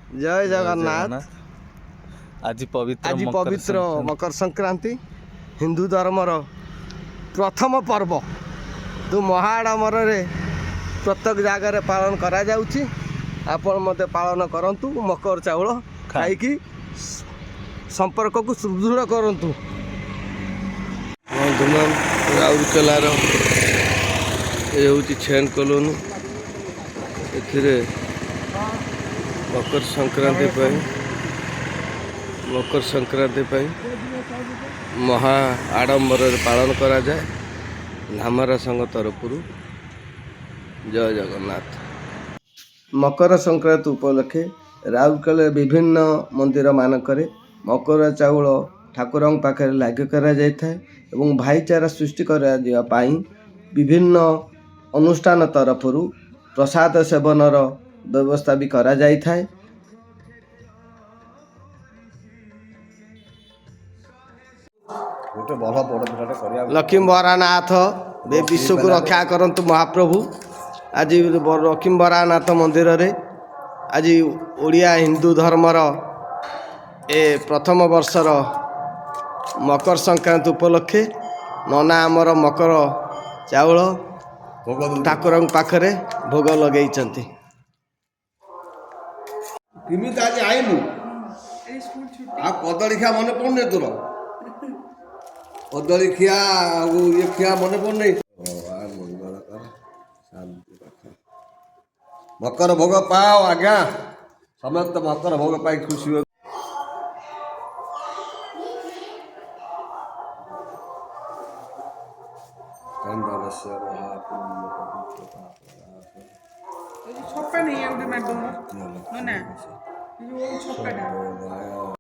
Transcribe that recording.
जय जगन्नाथ। आज पवित्र मकर संक्रांति हिंदू धर्मर प्रथम पर्व तो महाआडम्बर प्रत्येक जगार पालन करा जाउछि। आपण मते पालन करंतु। मकर चाउल खाइकी संपर्क को सुदृढ़ करंतु। बंधुमान राउरकेलार ये हूँ छेन कॉलोनी एथिरे मकर संक्रांति महा आडम्बर पालन करा जाए धामरा संघ तरफ। जय जगन्नाथ। मकर संक्रांति उपलक्षे राउरकेला विभिन्न मंदिर मानकरे मकर चाउल ठाकुर पाखे लाग करा जाए एवं भाईचारा सृष्टि करा दिया पाई विभिन्न अनुष्ठान तरफ प्रसाद सेवनर व्यवस्था भी करा जाई थाए। लक्ष्मीवरानाथ वे विश्व को रक्षा करंतु महाप्रभु। आज लक्ष्मीवरानाथ मंदिर रे आज ओडिया हिंदू धर्मर ए प्रथम वर्षर मकर संक्रांति उपलक्षे नना आमर मकर चाउल ठाकुर पाखरे भोग लगे। किमित आज आइलु आ कदली खिया मन पड़ने तोर कदली खिया ये खिया मन पड़ने मकर भोग पाओ आज्ञा समस्त मकर भोग पाई खुशी हो। छप्पा नहीं है उधर मैं दूंगा ना ये छप्पा ना